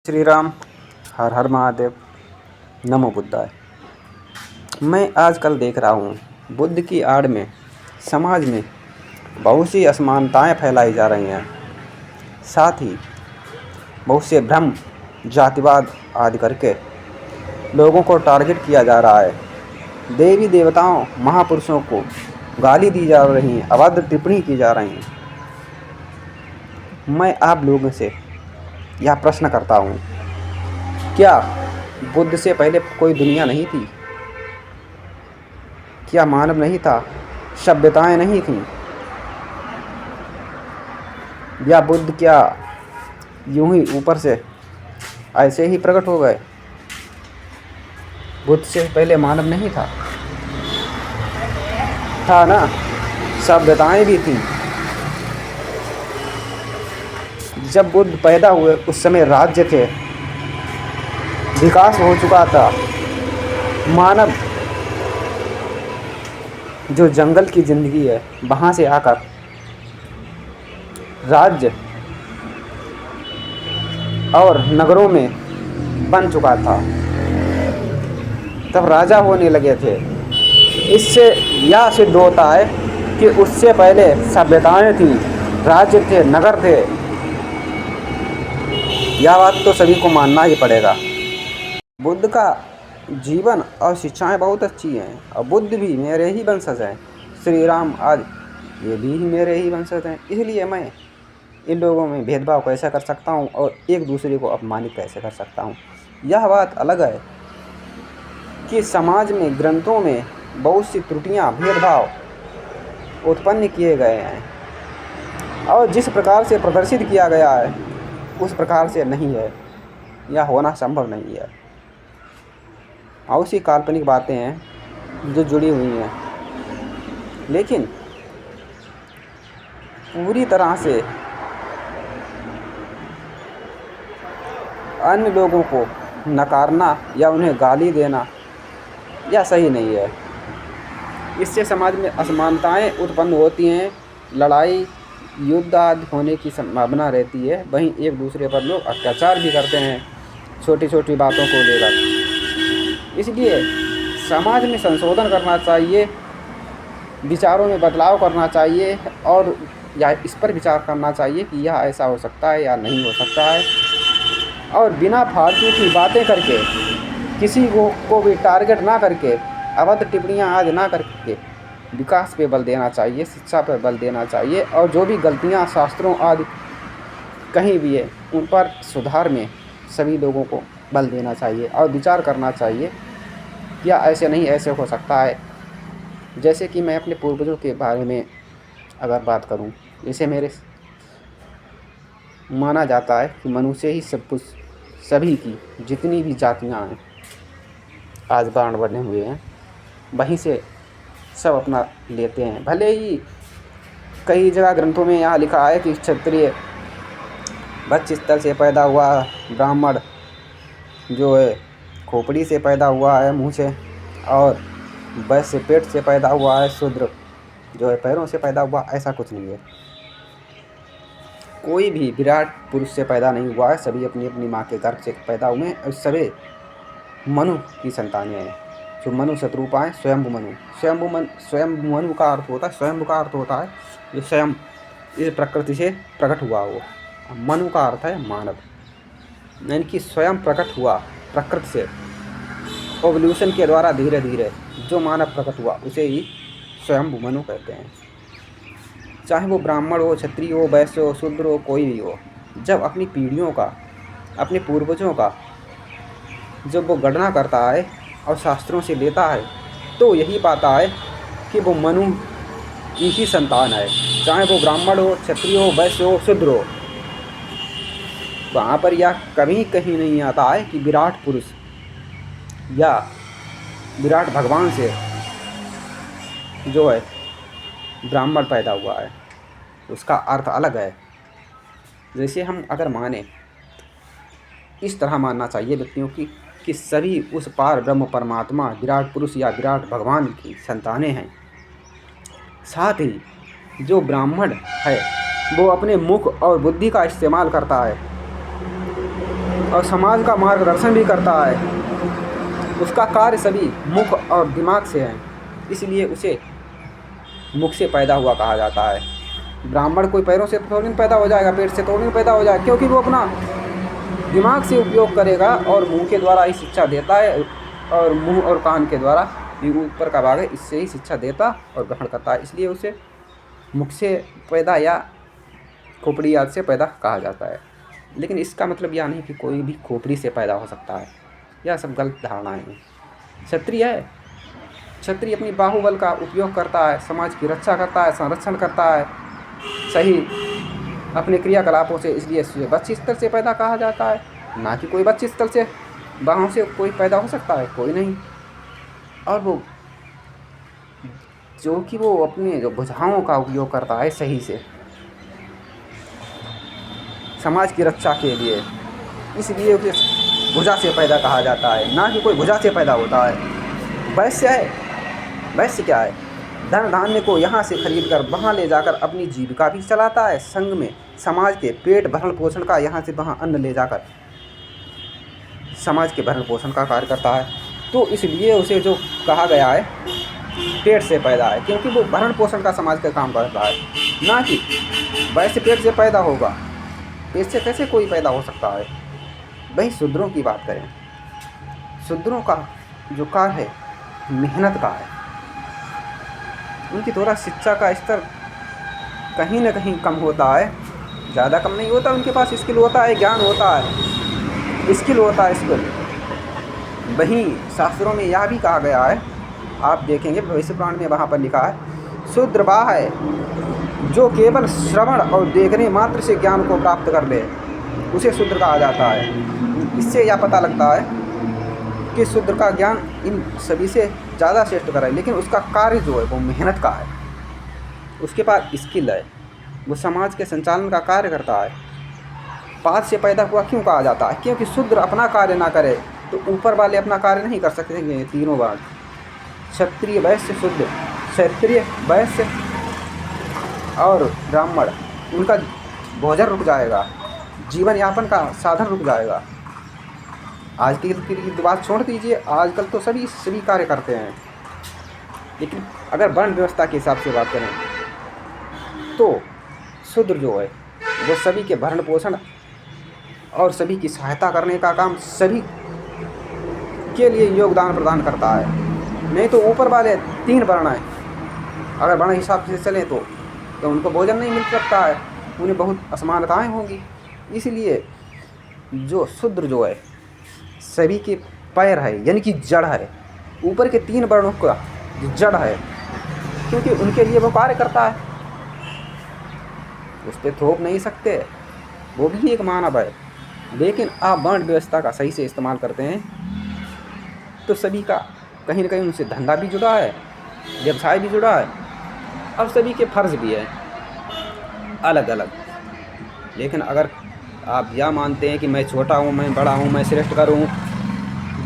श्री राम। हर हर महादेव। नमो बुद्धाय। मैं आजकल देख रहा हूँ बुद्ध की आड़ में समाज में बहुत सी असमानताएं फैलाई जा रही हैं। साथ ही बहुत से भ्रम, जातिवाद आदि करके लोगों को टारगेट किया जा रहा है। देवी देवताओं, महापुरुषों को गाली दी जा रही है, अभद्र टिप्पणी की जा रही है। मैं आप लोगों से यह प्रश्न करता हूँ, क्या बुद्ध से पहले कोई दुनिया नहीं थी? क्या मानव नहीं था? सभ्यताएं नहीं थीं? या बुद्ध क्या यूं ही ऊपर से ऐसे ही प्रकट हो गए? बुद्ध से पहले मानव नहीं था? था ना, सभ्यताएं भी थीं। जब बुद्ध पैदा हुए उस समय राज्य थे, विकास हो चुका था। मानव जो जंगल की जिंदगी है वहाँ से आकर राज्य और नगरों में बन चुका था, तब राजा होने लगे थे। इससे यह सिद्ध होता है कि उससे पहले सभ्यताएं थीं, राज्य थे, नगर थे। यह बात तो सभी को मानना ही पड़ेगा। बुद्ध का जीवन और शिक्षाएं बहुत अच्छी हैं और बुद्ध भी मेरे ही वंशज हैं। श्री राम आदि ये भी मेरे ही वंशज हैं। इसलिए मैं इन लोगों में भेदभाव कैसे कर सकता हूँ और एक दूसरे को अपमानित कैसे कर सकता हूँ? यह बात अलग है कि समाज में, ग्रंथों में बहुत सी त्रुटियाँ, भेदभाव उत्पन्न किए गए हैं और जिस प्रकार से प्रदर्शित किया गया है उस प्रकार से नहीं है, यह होना संभव नहीं है। और सी काल्पनिक बातें हैं जो जुड़ी हुई हैं, लेकिन पूरी तरह से अन्य लोगों को नकारना या उन्हें गाली देना यह सही नहीं है। इससे समाज में असमानताएं उत्पन्न होती हैं, लड़ाई, युद्ध आदि होने की संभावना रहती है। वहीं एक दूसरे पर लोग अत्याचार भी करते हैं छोटी छोटी बातों को लेकर। इसलिए समाज में संशोधन करना चाहिए, विचारों में बदलाव करना चाहिए और या इस पर विचार करना चाहिए कि यह ऐसा हो सकता है या नहीं हो सकता है। और बिना फालतू की बातें करके, किसी को भी टारगेट ना करके, अभद्र टिप्पणियाँ आदि ना करके विकास पे बल देना चाहिए, शिक्षा पर बल देना चाहिए और जो भी गलतियाँ शास्त्रों आदि कहीं भी है उन पर सुधार में सभी लोगों को बल देना चाहिए और विचार करना चाहिए या ऐसे नहीं ऐसे हो सकता है। जैसे कि मैं अपने पूर्वजों के बारे में अगर बात करूं, जैसे मेरे माना जाता है कि मनुष्य ही सब कुछ, सभी की जितनी भी जातियां हैं आज बाण बने हुए हैं वहीं से सब अपना लेते हैं। भले ही कई जगह ग्रंथों में यहाँ लिखा है कि क्षत्रिय वत्स स्थल से पैदा हुआ, ब्राह्मण जो है खोपड़ी से पैदा हुआ है, मुँह से, और वैश्य पेट से पैदा हुआ है, शूद्र जो है पैरों से पैदा हुआ। ऐसा कुछ नहीं है। कोई भी विराट पुरुष से पैदा नहीं हुआ है, सभी अपनी अपनी माँ के गर्भ से पैदा हुए हैं और सभी मनु की संतानें हैं। जो मनु शत्रुपा है, स्वयंभु मनु। स्वयंभु मनु का अर्थ होता है, स्वयंभु का अर्थ होता है जो स्वयं इस प्रकृति से प्रकट हुआ हो। मनु का अर्थ है मानव, यानी कि स्वयं प्रकट हुआ प्रकृति से, एवोल्यूशन के द्वारा धीरे धीरे जो मानव प्रकट हुआ उसे ही स्वयंभु मनु कहते हैं। चाहे वो ब्राह्मण हो, क्षत्रिय हो, वैश्य हो, शूद्र हो, कोई भी हो, जब अपनी पीढ़ियों का, अपने पूर्वजों का जब वो गणना करता है और शास्त्रों से लेता है तो यही पाता है कि वो मनु की ही संतान है। चाहे वो ब्राह्मण हो, क्षत्रिय हो, वैश्य हो, शूद्र हो, वहाँ पर यह कभी कहीं नहीं आता है कि विराट पुरुष या विराट भगवान से जो है ब्राह्मण पैदा हुआ है। उसका अर्थ अलग है। जैसे हम अगर माने, इस तरह मानना चाहिए व्यक्तियों की कि सभी उस पार ब्रह्म परमात्मा विराट पुरुष या विराट भगवान की संतानें हैं। साथ ही जो ब्राह्मण है वो अपने मुख और बुद्धि का इस्तेमाल करता है और समाज का मार्गदर्शन भी करता है। उसका कार्य सभी मुख और दिमाग से है, इसलिए उसे मुख से पैदा हुआ कहा जाता है। ब्राह्मण कोई पैरों से थोड़ी ना पैदा हो जाएगा, पेट से थोड़ी ना पैदा हो जाएगा, क्योंकि वो अपना दिमाग से उपयोग करेगा और मुंह के द्वारा ही शिक्षा देता है, और मुंह और कान के द्वारा ये ऊपर का भाग है, इससे ही शिक्षा देता और ग्रहण करता है, इसलिए उसे मुख से पैदा या खोपड़ी आदि से पैदा कहा जाता है। लेकिन इसका मतलब यह नहीं कि कोई भी खोपड़ी से पैदा हो सकता है, यह सब गलत धारणाएं हैं। क्षत्रिय है, क्षत्रिय अपनी बाहुबल का उपयोग करता है, समाज की रक्षा करता है, संरक्षण करता है सही अपने क्रियाकलापों से, इसलिए बच्ची स्तर से पैदा कहा जाता है, ना कि कोई बच्ची स्तर से बाहों से कोई पैदा हो सकता है, कोई नहीं। और वो जो कि वो अपने जो भुजाओं का उपयोग करता है सही से समाज की रक्षा के लिए, इसलिए उसे भुजा से पैदा कहा जाता है, ना कि कोई भुजा से पैदा होता है। वैश्य है, वैश्य क्या है? धन धान्य को यहाँ से खरीद कर वहाँ ले जाकर अपनी जीविका भी चलाता है, संग में समाज के पेट भरण पोषण का, यहाँ से वहाँ अन्न ले जाकर समाज के भरण पोषण का कार्य करता है। तो इसलिए उसे जो कहा गया है पेट से पैदा है, क्योंकि वो भरण पोषण का समाज का काम करता है, ना कि वैसे पेट से पैदा होगा। पेट से कैसे कोई पैदा हो सकता है? वही शूद्रों की बात करें, शूद्रों का जो कार्य है मेहनत का है, उनकी थोड़ा शिक्षा का स्तर कहीं ना कहीं कम होता है, ज़्यादा कम नहीं होता, उनके पास स्किल होता है, ज्ञान होता है, स्किल होता है स्किल। वहीं शास्त्रों में यह भी कहा गया है, आप देखेंगे भविष्य पुराण में वहाँ पर लिखा है, शूद्र वह है जो केवल श्रवण और देखने मात्र से ज्ञान को प्राप्त कर ले, उसे शूद्र कहा जाता है। इससे यह पता लगता है कि शूद्र का ज्ञान इन सभी से ज़्यादा श्रेष्ठ है, लेकिन उसका कार्य जो है वो मेहनत का है, उसके पास स्किल है, वो समाज के संचालन का कार्य करता है। पाद से पैदा हुआ क्यों कहा जाता है? क्योंकि शूद्र अपना कार्य ना करे तो ऊपर वाले अपना कार्य नहीं कर सकते। तीनों बात, क्षत्रिय वैश्य शूद्र, क्षत्रिय वैश्य और ब्राह्मण, उनका भोजन रुक जाएगा, जीवन यापन का साधन रुक जाएगा। आज की बात छोड़ दीजिए, आजकल तो सभी कार्य करते हैं, लेकिन अगर वर्ण व्यवस्था के हिसाब से बात करें तो शूद्र जो है वो सभी के भरण पोषण और सभी की सहायता करने का काम सभी के लिए योगदान प्रदान करता है। नहीं तो ऊपर वाले तीन वर्ण हैं, अगर वर्ण हिसाब से चलें तो उनको भोजन नहीं मिल सकता है, उन्हें बहुत असमानताएं होंगी। इसलिए जो शूद्र जो है सभी के पैर है, यानी कि जड़ है, ऊपर के तीन वर्णों का जड़ है, क्योंकि उनके लिए वो कार्य करता है, उस पर थोप नहीं सकते, वो भी एक मानव है। लेकिन आप वर्ण व्यवस्था का सही से इस्तेमाल करते हैं तो सभी का कहीं ना कहीं उनसे धंधा भी जुड़ा है, व्यवसाय भी जुड़ा है, और सभी के फर्ज भी है अलग अलग। लेकिन अगर आप यह मानते हैं कि मैं छोटा हूँ, मैं बड़ा हूँ, मैं श्रेष्ठ करूँ,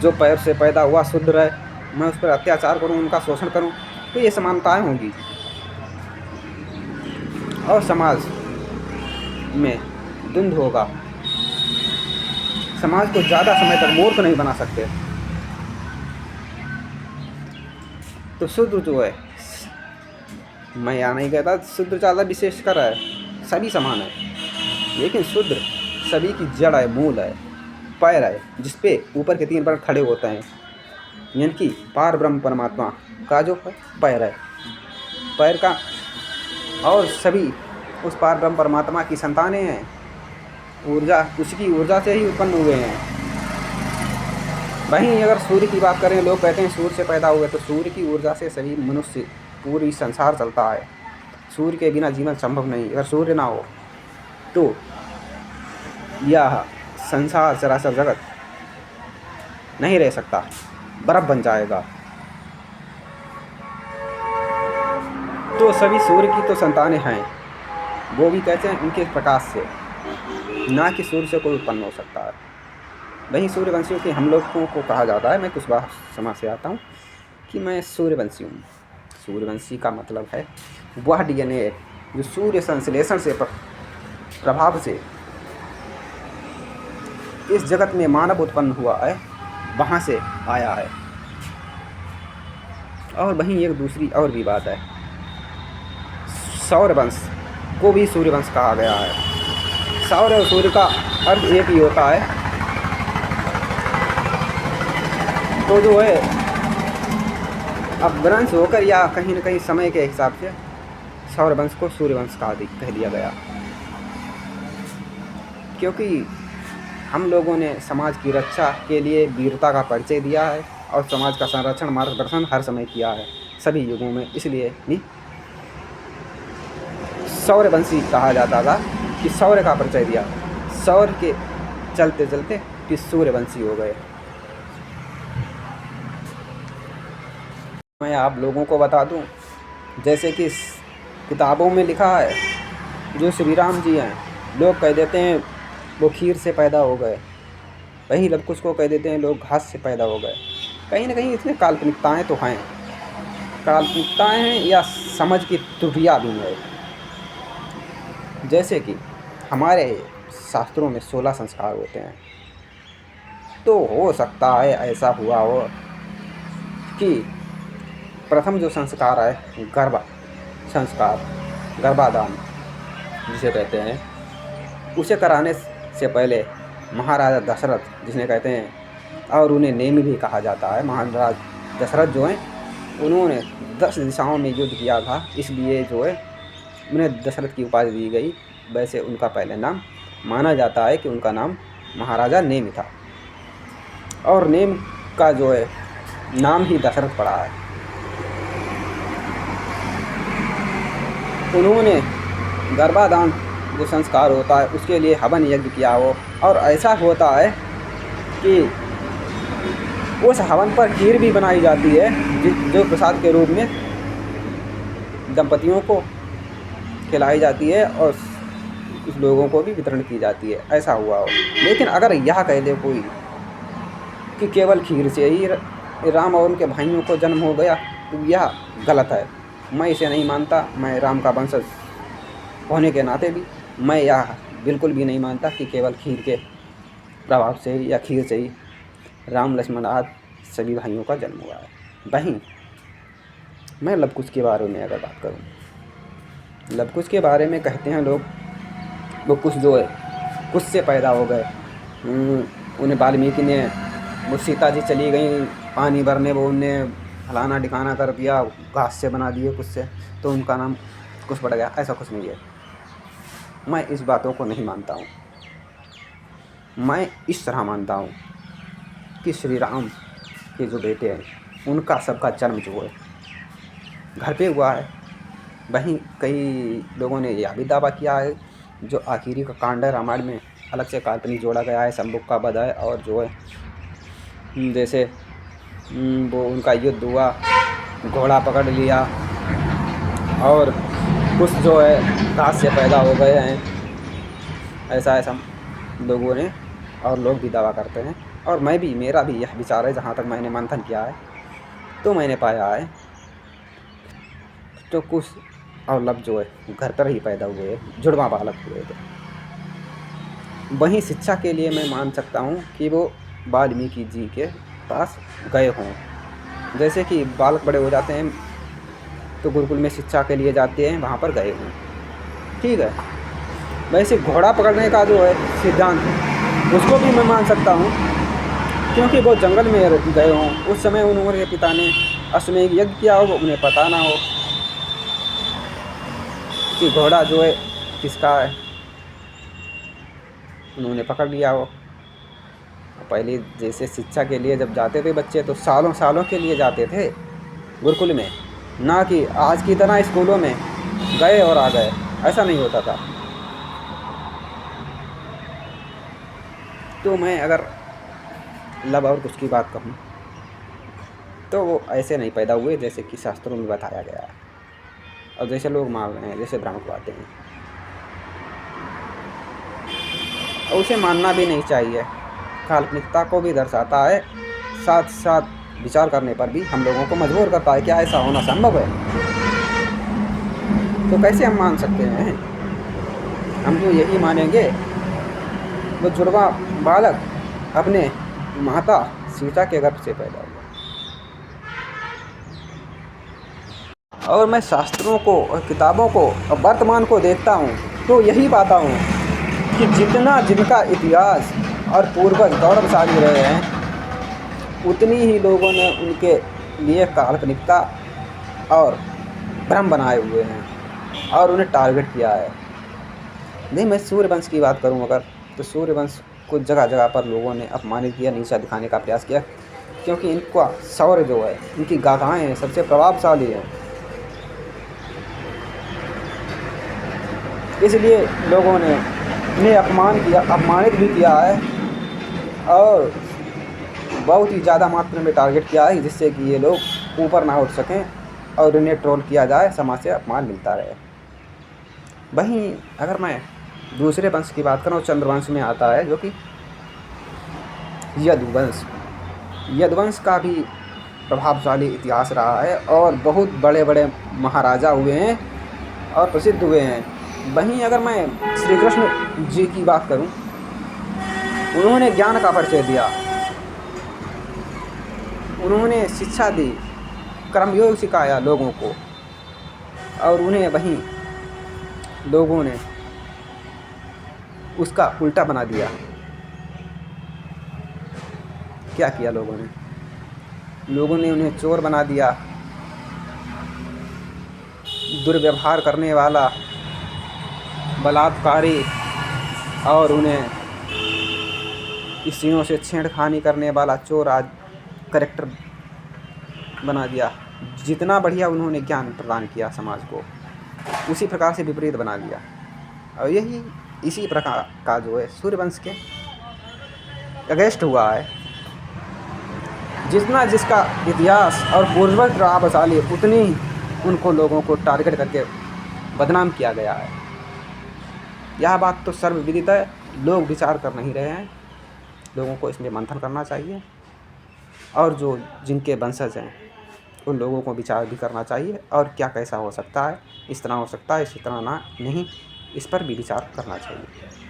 जो पैर से पैदा हुआ शूद्र है मैं उस पर अत्याचार करूँ, उनका शोषण करूँ, तो ये समानताएं होंगी और समाज में द्वंद्व होगा। समाज को ज़्यादा समय तक मूर्ख नहीं बना सकते। तो शूद्र जो है, मैं यहाँ नहीं कहता शूद्र ज़्यादा विशेषकर है, सभी समान है, लेकिन शूद्र सभी की जड़ है, मूल है, पैर है, जिसपे ऊपर के तीन पैर खड़े होते हैं, यानी कि पार ब्रह्म परमात्मा का जो पैर है, पैर का, और सभी उस पार ब्रह्म परमात्मा की संतानें हैं, ऊर्जा उसकी ऊर्जा से ही उत्पन्न हुए हैं। वहीं अगर सूर्य की बात करें, लोग कहते हैं सूर्य से पैदा हुए, तो सूर्य की ऊर्जा से सभी मनुष्य पूरी संसार चलता है, सूर्य के बिना जीवन संभव नहीं। अगर सूर्य ना हो तो यह संसार चराचर जगत नहीं रह सकता, बर्फ बन जाएगा। तो सभी सूर्य की तो संतानें हैं, वो भी कहते हैं उनके प्रकाश से, ना कि सूर्य से कोई उत्पन्न हो सकता है। वहीं सूर्यवंशियों के हम लोगों को कहा जाता है, मैं कुछ बार समाज से आता हूँ कि मैं सूर्यवंशी हूँ। सूर्यवंशी का मतलब है वह DNA जो सूर्य संश्लेषण से प्रभाव से इस जगत में मानव उत्पन्न हुआ है वहाँ से आया है। और वहीं एक दूसरी और भी बात है, सौरवंश को भी सूर्यवंश कहा गया है। सौर और सूर्य का अर्थ एक ही होता है। तो जो है अब वंश होकर या कहीं न कहीं समय के हिसाब से सौरवंश को सूर्यवंश कह दिया गया, क्योंकि हम लोगों ने समाज की रक्षा के लिए वीरता का परिचय दिया है और समाज का संरक्षण मार्गदर्शन हर समय किया है सभी युगों में। इसलिए भी सौरवंशी कहा जाता था कि सौर्य का परिचय दिया, सौर्य के चलते चलते कि सूर्यवंशी हो गए। मैं आप लोगों को बता दूं, जैसे कि किताबों में लिखा है, जो श्री राम जी हैं, लोग कह देते हैं वो खीर से पैदा हो गए, वही लव कुश को कह देते हैं लोग घास से पैदा हो गए। कहीं ना कहीं इसमें काल्पनिकताएं तो हैं, काल्पनिकताएं हैं या समझ की त्रुटियाँ भी हैं। जैसे कि हमारे शास्त्रों में 16 संस्कार होते हैं, तो हो सकता है ऐसा हुआ हो कि प्रथम जो संस्कार है गर्भ संस्कार, गर्भाधान जिसे कहते हैं, उसे कराने से पहले महाराजा दशरथ जिसने कहते हैं, और उन्हें नेमी भी कहा जाता है, महाराज दशरथ जो हैं उन्होंने 10 दिशाओं में युद्ध किया था, इसलिए जो है उन्हें दशरथ की उपाधि दी गई। वैसे उनका पहले नाम माना जाता है कि उनका नाम महाराजा नेमी था, और नेम का जो है नाम ही दशरथ पड़ा है। उन्होंने गर्भाधान जो संस्कार होता है उसके लिए हवन यज्ञ किया हो, और ऐसा होता है कि उस हवन पर खीर भी बनाई जाती है जो प्रसाद के रूप में दंपतियों को खिलाई जाती है और कुछ लोगों को भी वितरण की जाती है, ऐसा हुआ हो। लेकिन अगर यह कह दे कोई कि केवल खीर से ही राम और उनके भाइयों को जन्म हो गया, तो यह गलत है। मैं इसे नहीं मानता। मैं राम का वंशज होने के नाते भी मैं यह बिल्कुल भी नहीं मानता कि केवल खीर के प्रभाव से ही या खीर से ही राम लक्ष्मण आदि सभी भाइयों का जन्म हुआ है। वहीं मैं लव कुश के बारे में अगर बात करूं, लव कुश के बारे में कहते हैं लोग, वो कुश जो है कुश से पैदा हो गए। उन्हें वाल्मीकि ने, वो सीता जी चली गई पानी भरने, वो उन्हें फलाना ढिकाना कर दिया, घास से बना दिए कुश से, तो उनका नाम कुश पड़ गया। ऐसा कुछ नहीं है। मैं इस बातों को नहीं मानता हूँ। मैं इस तरह मानता हूँ कि श्री राम के जो बेटे हैं उनका सबका जन्म जो है घर पे हुआ है। वहीं कई लोगों ने यह भी दावा किया है, जो आखिरी का कांड है रामायण में अलग से काल्पनिक जोड़ा गया है, शंभुक का वध है, और जो है जैसे वो उनका युद्ध हुआ, घोड़ा पकड़ लिया, और कुछ जो है घास से पैदा हो गए हैं, ऐसा लोगों ने और लोग भी दावा करते हैं। और मैं भी, मेरा भी यह विचार है, जहाँ तक मैंने मंथन किया है तो मैंने पाया है तो कुश और लव जो है घर पर ही पैदा हुए, जुड़वा बालक हुए थे। वहीं शिक्षा के लिए मैं मान सकता हूँ कि वो वाल्मीकि जी के पास गए हों। जैसे कि बालक बड़े हो जाते हैं तो गुरुकुल में शिक्षा के लिए जाते हैं, वहाँ पर गए हों, ठीक है। वैसे घोड़ा पकड़ने का जो है सिद्धांत, उसको भी मैं मान सकता हूँ, क्योंकि वो जंगल में गए हों, उस समय उन्होंने पिता ने अश्वमेध यज्ञ किया हो, उन्हें पता ना हो कि घोड़ा जो है किसका है, उन्होंने पकड़ लिया हो। पहले जैसे शिक्षा के लिए जब जाते थे बच्चे, तो सालों सालों के लिए जाते थे गुरुकुल में, ना कि आज की तरह स्कूलों में गए और आ गए, ऐसा नहीं होता था। तो मैं अगर लव और कुश की बात कहूँ तो वो ऐसे नहीं पैदा हुए जैसे कि शास्त्रों में बताया गया है, और जैसे लोग मान रहे हैं, जैसे भ्रामकवादी हैं, और उसे मानना भी नहीं चाहिए। काल्पनिकता को भी दर्शाता है, साथ साथ विचार करने पर भी हम लोगों को मजबूर करता है। क्या ऐसा होना संभव है? तो कैसे हम मान सकते हैं? हम तो यही मानेंगे वो जुड़वा बालक अपने माता सीता के गर्भ से पैदा हुआ। और मैं शास्त्रों को और किताबों को और वर्तमान को देखता हूँ तो यही पाता हूँ कि जितना जिनका इतिहास और पूर्वज गौरवशाली रहे हैं, उतनी ही लोगों ने उनके लिए काल्पनिकता और भ्रम बनाए हुए हैं और उन्हें टारगेट किया है। नहीं, मैं सूर्यवंश की बात करूं अगर, तो सूर्यवंश को जगह जगह पर लोगों ने अपमानित किया, नीचा दिखाने का प्रयास किया, क्योंकि इनका शौर्य जो है, इनकी गाथाएं हैं, सबसे प्रभावशाली हैं। इसलिए लोगों ने इन्हें अपमानित भी किया है और बहुत ही ज़्यादा मात्रा में टारगेट किया है, जिससे कि ये लोग ऊपर ना उठ सकें और इन्हें ट्रोल किया जाए, समाज से अपमान मिलता रहे। वहीं अगर मैं दूसरे वंश की बात करूँ, चंद्रवंश में आता है, जो कि यदुवंश। यदुवंश का भी प्रभावशाली इतिहास रहा है और बहुत बड़े बड़े महाराजा हुए हैं और प्रसिद्ध हुए हैं। वहीं अगर मैं श्री कृष्ण जी की बात करूं, उन्होंने ज्ञान का परिचय दिया, उन्होंने शिक्षा दी, कर्मयोग सिखाया लोगों को, और उन्हें वहीं लोगों ने उसका उल्टा बना दिया। क्या किया लोगों ने? लोगों ने उन्हें चोर बना दिया, दुर्व्यवहार करने वाला, बलात्कारी, और उन्हें स्त्रियों से छेड़खानी करने वाला चोर आज करेक्टर बना दिया। जितना बढ़िया उन्होंने ज्ञान प्रदान किया समाज को, उसी प्रकार से विपरीत बना दिया। और यही इसी प्रकार का जो है सूर्यवंश के अगेंस्ट हुआ है। जितना जिसका इतिहास और पूर्वज प्रभावशाली, उतनी उनको लोगों को टारगेट करके बदनाम किया गया है। यह बात तो सर्वविदित है, लोग विचार कर नहीं रहे हैं। लोगों को इसमें मंथन करना चाहिए और जो जिनके वंशज हैं उन लोगों को विचार भी करना चाहिए, और क्या कैसा हो सकता है, इस तरह हो सकता है, इसी तरह ना नहीं, इस पर भी विचार करना चाहिए।